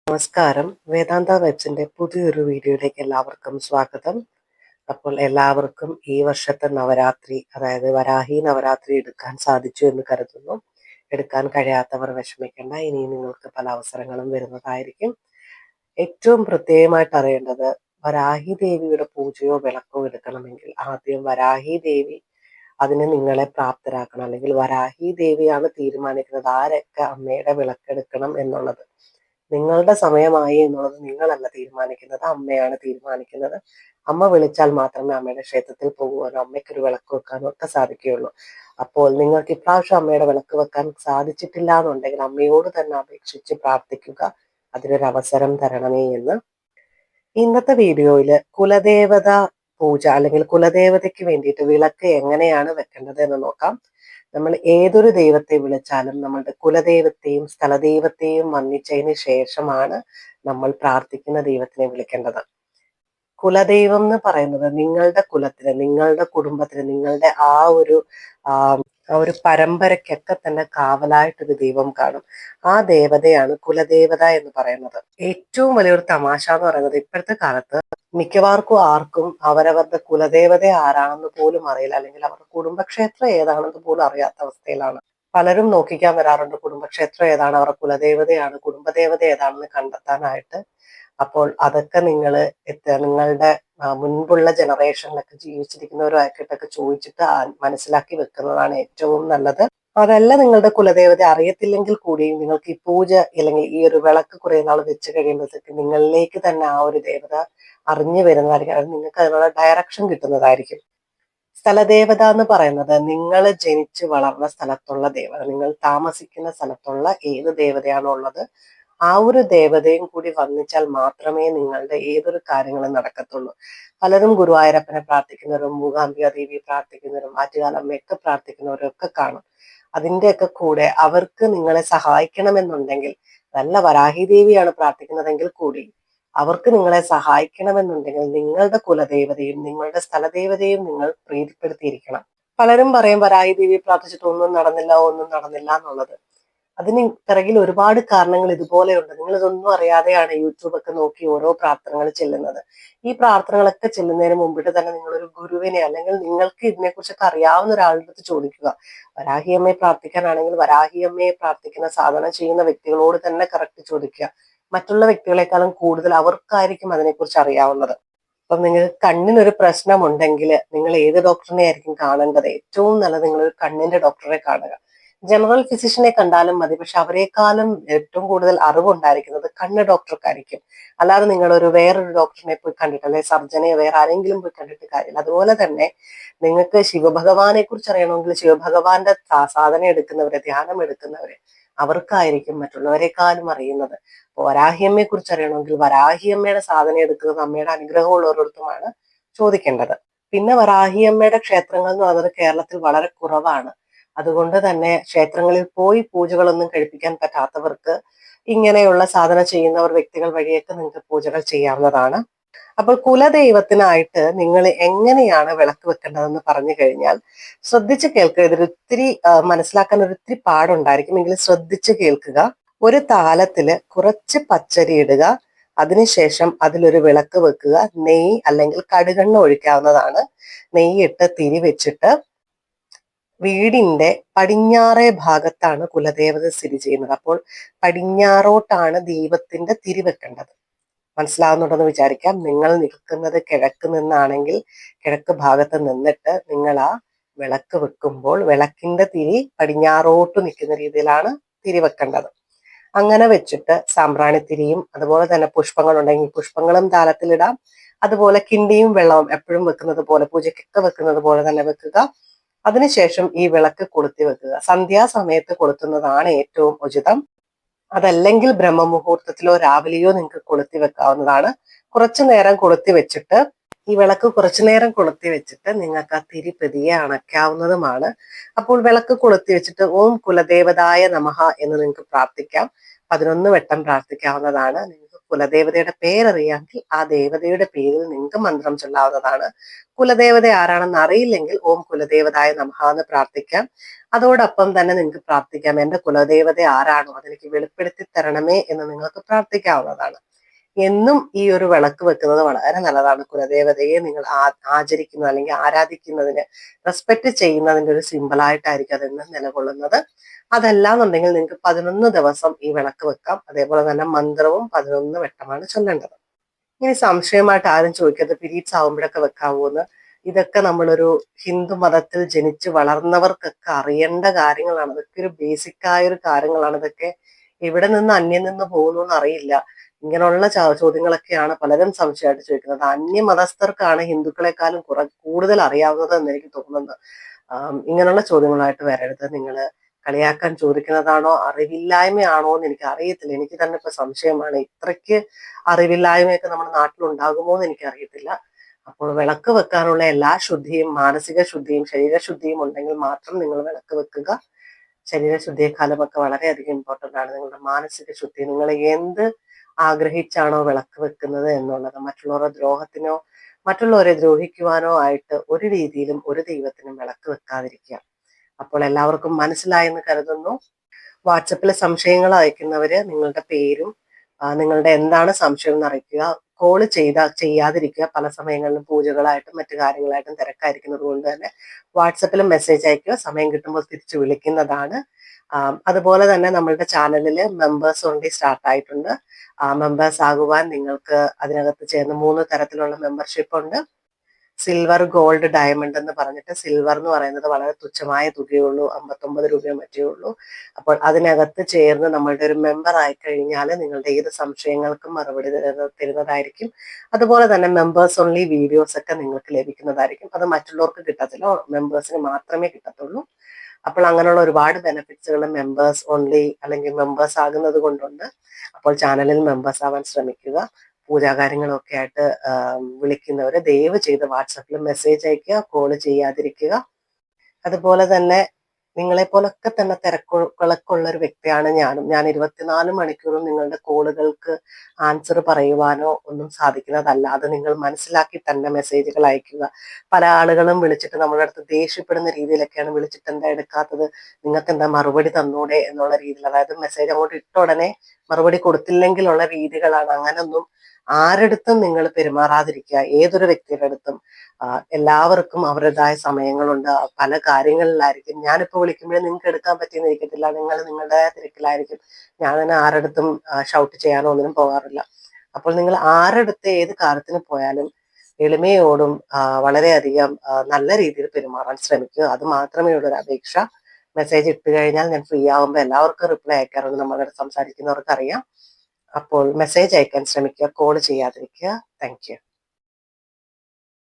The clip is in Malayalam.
നമസ്കാരം. വേദാന്ത വെബ്സിന്റെ പുതിയൊരു വീഡിയോയിലേക്ക് എല്ലാവർക്കും സ്വാഗതം. അപ്പോൾ എല്ലാവർക്കും ഈ വർഷത്തെ നവരാത്രി, അതായത് വരാഹി നവരാത്രി എടുക്കാൻ സാധിച്ചു എന്ന് കരുതുന്നു. എടുക്കാൻ കഴിയാത്തവർ വിഷമിക്കേണ്ട, ഇനി നിങ്ങൾക്ക് പല അവസരങ്ങളും വരുന്നതായിരിക്കും. ഏറ്റവും പ്രത്യേകമായിട്ട് അറിയേണ്ടത്, വരാഹി ദേവിയുടെ പൂജയോ വിളക്കോ എടുക്കണമെങ്കിൽ ആദ്യം വരാഹി ദേവി അതിന് നിങ്ങളെ പ്രാപ്തരാക്കണം. അല്ലെങ്കിൽ വരാഹി ദേവിയാണ് തീരുമാനിക്കുന്നത് ആരൊക്കെ അമ്മയുടെ വിളക്കെടുക്കണം എന്നുള്ളത്. നിങ്ങളുടെ സമയമായി എന്നുള്ളത് നിങ്ങളല്ല തീരുമാനിക്കുന്നത്, അമ്മയാണ് തീരുമാനിക്കുന്നത്. അമ്മ വിളിച്ചാൽ മാത്രമേ അമ്മയുടെ ക്ഷേത്രത്തിൽ പോകുവാനോ അമ്മയ്ക്കൊരു വിളക്ക് വെക്കാനോ ഒക്കെ സാധിക്കുകയുള്ളൂ. അപ്പോൾ നിങ്ങൾക്ക് ഇപ്രാവശ്യം അമ്മയുടെ വിളക്ക് വെക്കാൻ സാധിച്ചിട്ടില്ല എന്നുണ്ടെങ്കിൽ അമ്മയോട് തന്നെ അപേക്ഷിച്ച് പ്രാർത്ഥിക്കുക, അതിനൊരു അവസരം തരണമേ എന്ന്. ഇന്നത്തെ വീഡിയോയിൽ കുലദേവത പൂജ അല്ലെങ്കിൽ കുലദേവതയ്ക്ക് വേണ്ടിയിട്ട് വിളക്ക് എങ്ങനെയാണ് വെക്കേണ്ടത് എന്ന് നോക്കാം. നമ്മൾ ഏതൊരു ദൈവത്തെ വിളിച്ചാലും നമ്മളുടെ കുലദൈവത്തെയും സ്ഥലദൈവത്തെയും വന്ദിച്ചതിന് ശേഷമാണ് നമ്മൾ പ്രാർത്ഥിക്കുന്ന ദൈവത്തിനെ വിളിക്കേണ്ടത്. കുലദൈവം എന്ന് പറയുന്നത് നിങ്ങളുടെ കുലത്തിന്, നിങ്ങളുടെ കുടുംബത്തിന്, നിങ്ങളുടെ ആ ഒരു പരമ്പരയ്ക്കൊക്കെ തന്നെ കാവലായിട്ടൊരു ദൈവം കാണും. ആ ദേവതയാണ് കുലദേവത എന്ന് പറയുന്നത്. ഏറ്റവും വലിയൊരു തമാശ എന്ന് പറയുന്നത്, ഇപ്പോഴത്തെ കാലത്ത് മിക്കവാർക്കും ആർക്കും അവരവരുടെ കുലദേവത ആരാണെന്ന് പോലും അറിയില്ല, അല്ലെങ്കിൽ അവരുടെ കുടുംബക്ഷേത്രം ഏതാണെന്ന് പോലും അറിയാത്ത അവസ്ഥയിലാണ്. പലരും നോക്കിക്കാൻ വരാറുണ്ട് കുടുംബക്ഷേത്രം ഏതാണ്, അവരുടെ കുലദേവതയാണ്, കുടുംബദേവത ഏതാണെന്ന് കണ്ടെത്താനായിട്ട്. അപ്പോൾ അതൊക്കെ നിങ്ങളുടെ മുൻപുള്ള ജനറേഷനിലൊക്കെ ജീവിച്ചിരിക്കുന്നവരുമായിട്ടൊക്കെ ചോദിച്ചിട്ട് മനസ്സിലാക്കി വെക്കുന്നതാണ് ഏറ്റവും നല്ലത്. അതല്ല നിങ്ങളുടെ കുലദേവത അറിയത്തില്ലെങ്കിൽ കൂടിയും നിങ്ങൾക്ക് ഈ പൂജ അല്ലെങ്കിൽ ഈ ഒരു വിളക്ക് കുറെ നാൾ വെച്ച് കഴിയുമ്പോഴത്തേക്ക് നിങ്ങളിലേക്ക് തന്നെ ആ ഒരു ദേവത അറിഞ്ഞു വരുന്നതായിരിക്കും. അത് നിങ്ങൾക്ക് അതിനുള്ള ഡയറക്ഷൻ കിട്ടുന്നതായിരിക്കും. സ്ഥലദേവത എന്ന് പറയുന്നത് നിങ്ങൾ ജനിച്ച് വളർന്ന സ്ഥലത്തുള്ള ദേവത, നിങ്ങൾ താമസിക്കുന്ന സ്ഥലത്തുള്ള ഏത് ദേവതയാണോ ഉള്ളത് ആ ഒരു ദേവതയും കൂടി വന്നിച്ചാൽ മാത്രമേ നിങ്ങളുടെ ഏതൊരു കാര്യങ്ങളും നടക്കത്തുള്ളൂ. പലരും ഗുരുവായൂരപ്പനെ പ്രാർത്ഥിക്കുന്നവരും മൂകാംബിക ദേവി പ്രാർത്ഥിക്കുന്നവരും ആറ്റുകാലമ്മയൊക്കെ പ്രാർത്ഥിക്കുന്നവരും ഒക്കെ കാണും. അതിൻ്റെയൊക്കെ കൂടെ അവർക്ക് നിങ്ങളെ സഹായിക്കണമെന്നുണ്ടെങ്കിൽ, നല്ല വരാഹി ദേവിയാണ് പ്രാർത്ഥിക്കുന്നതെങ്കിൽ കൂടി അവർക്ക് നിങ്ങളെ സഹായിക്കണമെന്നുണ്ടെങ്കിൽ നിങ്ങളുടെ കുലദേവതയും നിങ്ങളുടെ സ്ഥലദേവതയും നിങ്ങൾ പ്രീതിപ്പെടുത്തിയിരിക്കണം. പലരും പറയും വരാഹി ദേവി പ്രാർത്ഥിച്ചിട്ട് ഒന്നും നടന്നില്ല എന്നുള്ളത്. അതിന് പിറകിൽ ഒരുപാട് കാരണങ്ങൾ ഇതുപോലെയുണ്ട്. നിങ്ങൾ ഇതൊന്നും അറിയാതെയാണ് യൂട്യൂബൊക്കെ നോക്കി ഓരോ പ്രാർത്ഥനകൾ ചെല്ലുന്നത്. ഈ പ്രാർത്ഥനകളൊക്കെ ചെല്ലുന്നതിന് മുമ്പിട്ട് തന്നെ നിങ്ങളൊരു ഗുരുവിനെ, അല്ലെങ്കിൽ നിങ്ങൾക്ക് ഇതിനെക്കുറിച്ചൊക്കെ അറിയാവുന്ന ഒരാളുടെ അടുത്ത് ചോദിക്കുക. വരാഹിയമ്മയെ പ്രാർത്ഥിക്കാനാണെങ്കിൽ വരാഹിയമ്മയെ പ്രാർത്ഥിക്കുന്ന സാധന ചെയ്യുന്ന വ്യക്തികളോട് തന്നെ കറക്റ്റ് ചോദിക്കുക. മറ്റുള്ള വ്യക്തികളെക്കാളും കൂടുതൽ അവർക്കായിരിക്കും അതിനെക്കുറിച്ച് അറിയാവുന്നത്. അപ്പം നിങ്ങൾക്ക് കണ്ണിനൊരു പ്രശ്നമുണ്ടെങ്കിൽ നിങ്ങൾ ഏത് ഡോക്ടറിനെ ആയിരിക്കും കാണേണ്ടത്? ഏറ്റവും നല്ലത് നിങ്ങളൊരു കണ്ണിന്റെ ഡോക്ടറെ കാണുക. ജനറൽ ഫിസിഷ്യനെ കണ്ടാലും മതി, പക്ഷെ അവരെക്കാളും ഏറ്റവും കൂടുതൽ അറിവുണ്ടായിരിക്കുന്നത് കണ്ണ് ഡോക്ടർക്കായിരിക്കും. അല്ലാതെ നിങ്ങളൊരു വേറൊരു ഡോക്ടറിനെ പോയി കണ്ടിട്ട്, അല്ലെങ്കിൽ സർജനെ വേറെ ആരെങ്കിലും പോയി കണ്ടിട്ട് കാര്യമില്ല. അതുപോലെ തന്നെ നിങ്ങൾക്ക് ശിവഭഗവാനെ കുറിച്ച് അറിയണമെങ്കിൽ ശിവഭഗവാന്റെ സാധന എടുക്കുന്നവരെ, ധ്യാനം എടുക്കുന്നവരെ, അവർക്കായിരിക്കും മറ്റുള്ളവരെക്കാളും അറിയുന്നത്. വരാഹിയമ്മയെ കുറിച്ച് അറിയണമെങ്കിൽ വരാഹിയമ്മയുടെ സാധന എടുക്കുന്നത് അമ്മയുടെ അനുഗ്രഹമുള്ളവരടുത്തുമാണ് ചോദിക്കേണ്ടത്. പിന്നെ വരാഹിയമ്മയുടെ ക്ഷേത്രങ്ങൾ എന്ന് പറയുന്നത് കേരളത്തിൽ വളരെ കുറവാണ്. അതുകൊണ്ട് തന്നെ ക്ഷേത്രങ്ങളിൽ പോയി പൂജകളൊന്നും കഴിപ്പിക്കാൻ പറ്റാത്തവർക്ക് ഇങ്ങനെയുള്ള സാധന ചെയ്യുന്നവർ വ്യക്തികൾ വഴിയൊക്കെ നിങ്ങൾക്ക് പൂജകൾ ചെയ്യാവുന്നതാണ്. അപ്പോൾ കുലദൈവത്തിനായിട്ട് നിങ്ങൾ എങ്ങനെയാണ് വിളക്ക് വെക്കേണ്ടതെന്ന് പറഞ്ഞു കഴിഞ്ഞാൽ ശ്രദ്ധിച്ച് കേൾക്കുക. ഇതൊരിത്തിരി മനസ്സിലാക്കാൻ ഒരിത്തിരി പാടുണ്ടായിരിക്കും, എങ്കിലും ശ്രദ്ധിച്ച് കേൾക്കുക. ഒരു താലത്തില് കുറച്ച് പച്ചരി ഇടുക, അതിനുശേഷം അതിലൊരു വിളക്ക് വെക്കുക. നെയ്യ് അല്ലെങ്കിൽ കടുകെണ്ണ ഒഴിക്കാവുന്നതാണ്. നെയ്യിട്ട് തിരി വെച്ചിട്ട് വീടിന്റെ പടിഞ്ഞാറേ ഭാഗത്താണ് കുലദേവത സ്ഥിതി ചെയ്യുന്നത്. അപ്പോൾ പടിഞ്ഞാറോട്ടാണ് ദൈവത്തിന്റെ തിരി വെക്കേണ്ടത്. മനസ്സിലാവുന്നുണ്ടെന്ന് വിചാരിക്കാം. നിങ്ങൾ നിൽക്കുന്നത് കിഴക്ക് നിന്നാണെങ്കിൽ കിഴക്ക് ഭാഗത്ത് നിന്നിട്ട് നിങ്ങൾ ആ വിളക്ക് വെക്കുമ്പോൾ വിളക്കിന്റെ തിരി പടിഞ്ഞാറോട്ട് നിൽക്കുന്ന രീതിയിലാണ് തിരി വെക്കേണ്ടത്. അങ്ങനെ വെച്ചിട്ട് സാമ്പ്രാണിത്തിരിയും അതുപോലെ തന്നെ പുഷ്പങ്ങൾ ഉണ്ടെങ്കിൽ പുഷ്പങ്ങളും താലത്തിലിടാം. അതുപോലെ കിണ്ടിയും വെള്ളവും എപ്പോഴും വെക്കുന്നത് പോലെ, പൂജയ്ക്കൊക്കെ വെക്കുന്നത് പോലെ തന്നെ വെക്കുക. അതിനുശേഷം ഈ വിളക്ക് കൊളുത്തി വെക്കുക. സന്ധ്യാസമയത്ത് കൊളുത്തുന്നതാണ് ഏറ്റവും ഉചിതം. അതല്ലെങ്കിൽ ബ്രഹ്മമുഹൂർത്തത്തിലോ രാവിലെയോ നിങ്ങൾക്ക് കൊളുത്തി വെക്കാവുന്നതാണ്. കുറച്ചു നേരം കൊളുത്തി വെച്ചിട്ട് ഈ വിളക്ക് കുറച്ചു നേരം കൊളുത്തി വെച്ചിട്ട് നിങ്ങൾക്ക് ആ തിരി പതിയെ അണയ്ക്കാവുന്നതുമാണ്. അപ്പോൾ വിളക്ക് കൊളുത്തി വെച്ചിട്ട് ഓം കുലദേവതായ നമഃ എന്ന് നിങ്ങൾക്ക് പ്രാർത്ഥിക്കാം. 11 വട്ടം പ്രാർത്ഥിക്കാവുന്നതാണ്. നിങ്ങൾക്ക് കുലദേവതയുടെ പേരറിയാമെങ്കിൽ ആ ദേവതയുടെ പേരിൽ നിങ്ങൾക്ക് മന്ത്രം ചൊല്ലാവുന്നതാണ്. കുലദേവത ആരാണെന്ന് അറിയില്ലെങ്കിൽ ഓം കുലദേവതായ നമഃ എന്ന് പ്രാർത്ഥിക്കാം. അതോടൊപ്പം തന്നെ നിങ്ങൾക്ക് പ്രാർത്ഥിക്കാം, എന്റെ കുലദേവത ആരാണോ അതെനിക്ക് വെളിപ്പെടുത്തി തരണമേ എന്ന് നിങ്ങൾക്ക് പ്രാർത്ഥിക്കാവുന്നതാണ്. എന്നും ഈ ഒരു വിളക്ക് വെക്കുന്നത് വളരെ നല്ലതാണ്. കുലദേവതയെ നിങ്ങൾ ആചരിക്കുന്നത് അല്ലെങ്കിൽ ആരാധിക്കുന്നതിന്, റെസ്പെക്ട് ചെയ്യുന്നതിന്റെ ഒരു സിമ്പിളായിട്ടായിരിക്കും അതെന്നും നിലകൊള്ളുന്നത്. അതല്ലാന്നുണ്ടെങ്കിൽ നിങ്ങൾക്ക് 11 ദിവസം ഈ വിളക്ക് വെക്കാം. അതേപോലെ തന്നെ മന്ത്രവും 11 വട്ടമാണ് ചൊല്ലേണ്ടത്. ഇനി സംശയമായിട്ട് ആരും ചോദിക്കരുത് പീരീഡ്സ് ആവുമ്പോഴൊക്കെ വെക്കാവൂന്ന്. ഇതൊക്കെ നമ്മളൊരു ഹിന്ദു മതത്തിൽ ജനിച്ച് വളർന്നവർക്കൊക്കെ അറിയേണ്ട കാര്യങ്ങളാണ്. ഇതൊക്കെ ഒരു ബേസിക് ആയ ഒരു കാര്യങ്ങളാണ്. ഇതൊക്കെ എവിടെ നിന്ന് അന്യം നിന്ന് പോകുന്നു എന്ന് അറിയില്ല. ഇങ്ങനെയുള്ള ചോദ്യങ്ങളൊക്കെയാണ് പലരും സംശയമായിട്ട് ചോദിക്കുന്നത്. അന്യമതസ്ഥർക്കാണ് ഹിന്ദുക്കളെക്കാളും കൂടുതൽ അറിയാവുന്നത് എന്ന് എനിക്ക് തോന്നുന്നത്. ഇങ്ങനെയുള്ള ചോദ്യങ്ങളായിട്ട് വരരുത്. നിങ്ങൾ കളിയാക്കാൻ ചോദിക്കുന്നതാണോ അറിവില്ലായ്മയാണോ എന്ന് എനിക്ക് അറിയത്തില്ല. എനിക്ക് തന്നെ ഇപ്പൊ സംശയമാണ്. ഇത്രയ്ക്ക് അറിവില്ലായ്മയൊക്കെ നമ്മുടെ നാട്ടിലുണ്ടാകുമോ എന്ന് എനിക്ക് അറിയത്തില്ല. അപ്പോൾ വിളക്ക് വെക്കാനുള്ള എല്ലാ ശുദ്ധിയും, മാനസിക ശുദ്ധിയും ശരീരശുദ്ധിയും ഉണ്ടെങ്കിൽ മാത്രം നിങ്ങൾ വിളക്ക് വെക്കുക. ശരീരശുദ്ധിയെക്കാളുമൊക്കെ വളരെയധികം ഇമ്പോർട്ടൻ്റ് ആണ് നിങ്ങളുടെ മാനസിക ശുദ്ധി. നിങ്ങൾ എന്ത് ആഗ്രഹിച്ചാണോ വിളക്ക് വെക്കുന്നത് എന്നുള്ളത്, മറ്റുള്ളവരുടെ ദ്രോഹത്തിനോ മറ്റുള്ളവരെ ദ്രോഹിക്കുവാനോ ആയിട്ട് ഒരു രീതിയിലും ഒരു ദൈവത്തിനും വിളക്ക് വെക്കാതിരിക്കുക. അപ്പോൾ എല്ലാവർക്കും മനസ്സിലായെന്ന് കരുതുന്നു. വാട്സപ്പിൽ സംശയങ്ങൾ അയക്കുന്നവര് നിങ്ങളുടെ പേരും നിങ്ങളുടെ എന്താണ് സംശയം എന്ന് അറിയിക്കുക. കോള് ചെയ്യാതിരിക്കുക. പല സമയങ്ങളിലും പൂജകളായിട്ടും മറ്റു കാര്യങ്ങളായിട്ടും തിരക്കായിരിക്കുന്നത് കൊണ്ട് തന്നെ വാട്സപ്പിൽ മെസ്സേജ് അയക്കുക. സമയം കിട്ടുമ്പോൾ തിരിച്ചു വിളിക്കുന്നതാണ്. അതുപോലെ തന്നെ നമ്മളുടെ ചാനലിൽ മെമ്പേഴ്സ് ഓൺലി സ്റ്റാർട്ട് ആയിട്ടുണ്ട്. മെമ്പേഴ്സ് ആകുവാൻ നിങ്ങൾക്ക് അതിനകത്ത് ചേർന്ന് 3 തരത്തിലുള്ള മെമ്പർഷിപ്പ് ഉണ്ട്. സിൽവർ, ഗോൾഡ്, ഡയമണ്ട് എന്ന് പറഞ്ഞിട്ട്, സിൽവർ എന്ന് പറയുന്നത് വളരെ തുച്ഛമായ തുകയുള്ളൂ, 59 രൂപയോ മറ്റേ ഉള്ളൂ. അപ്പോൾ അതിനകത്ത് ചേർന്ന് നമ്മളുടെ ഒരു മെമ്പർ ആയി കഴിഞ്ഞാൽ നിങ്ങളുടെ ഏത് സംശയങ്ങൾക്കും മറുപടി തരുന്നതായിരിക്കും. അതുപോലെ തന്നെ മെമ്പേഴ്സ് ഓൺലി വീഡിയോസ് ഒക്കെ നിങ്ങൾക്ക് ലഭിക്കുന്നതായിരിക്കും. അത് മറ്റുള്ളവർക്ക് കിട്ടത്തില്ല, മെമ്പേഴ്സിന് മാത്രമേ കിട്ടത്തുള്ളൂ. അപ്പോൾ അങ്ങനെയുള്ള ഒരുപാട് ബെനിഫിറ്റ്സുകൾ മെമ്പേഴ്സ് ഓൺലി അല്ലെങ്കിൽ മെമ്പേഴ്സ് ആകുന്നത് കൊണ്ടുണ്ട്. അപ്പോൾ ചാനലിൽ മെമ്പേഴ്സ് ആവാൻ ശ്രമിക്കുക. പൂജാകാര്യങ്ങളൊക്കെ ആയിട്ട് വിളിക്കുന്നവര് ദയവ് ചെയ്ത് വാട്സപ്പിൽ മെസ്സേജ് അയക്കുക, കോള് ചെയ്യാതിരിക്കുക. അതുപോലെ തന്നെ നിങ്ങളെ പോലൊക്കെ തന്നെ തിരക്കുകളൊക്കെ ഉള്ള ഒരു വ്യക്തിയാണ് ഞാനും. ഞാൻ 24 മണിക്കൂറും നിങ്ങളുടെ കോളുകൾക്ക് ആൻസർ പറയുവാനോ ഒന്നും സാധിക്കുന്നതല്ല. അത് നിങ്ങൾ മനസ്സിലാക്കി തന്നെ മെസ്സേജുകൾ അയക്കുക. പല ആളുകളും വിളിച്ചിട്ട് നമ്മുടെ അടുത്ത് ദേഷ്യപ്പെടുന്ന രീതിയിലൊക്കെയാണ്, വിളിച്ചിട്ട് എന്താ എടുക്കാത്തത്, നിങ്ങൾക്ക് എന്താ മറുപടി തന്നൂടെ എന്നുള്ള രീതിയിൽ, അതായത് മെസ്സേജ് അങ്ങോട്ട് ഇട്ട ഉടനെ മറുപടി കൊടുത്തില്ലെങ്കിലുള്ള രീതികളാണ്. അങ്ങനൊന്നും ആരടുത്തും നിങ്ങൾ പെരുമാറാതിരിക്കുക. ഏതൊരു വ്യക്തിയുടെ അടുത്തും എല്ലാവർക്കും അവരുടേതായ സമയങ്ങളുണ്ട്. പല കാര്യങ്ങളിലായിരിക്കും. ഞാനിപ്പോ വിളിക്കുമ്പോഴേ നിങ്ങൾക്ക് എടുക്കാൻ പറ്റിയെന്ന് ഇരിക്കത്തില്ല. നിങ്ങൾ നിങ്ങളുടെ തിരക്കിലായിരിക്കും. ഞാൻ തന്നെ ആരടുത്തും ഷൗട്ട് ചെയ്യാനോ ഒന്നിനും പോകാറില്ല. അപ്പോൾ നിങ്ങൾ ആരടുത്ത് ഏത് കാര്യത്തിന് പോയാലും എളിമയോടും വളരെയധികം നല്ല രീതിയിൽ പെരുമാറാൻ ശ്രമിക്കുക. അത് മാത്രമേ ഉള്ളൂ ഒരു അപേക്ഷ. മെസ്സേജ് ഇട്ട് കഴിഞ്ഞാൽ ഞാൻ ഫ്രീ ആകുമ്പോൾ എല്ലാവർക്കും റിപ്ലൈ അയക്കാറുണ്ട്. നമ്മളോട് സംസാരിക്കുന്നവർക്ക് അറിയാം. അപ്പോൾ മെസ്സേജ് അയക്കാൻ ശ്രമിക്കുക, കോൾ ചെയ്യാതിരിക്കുക. Thank you.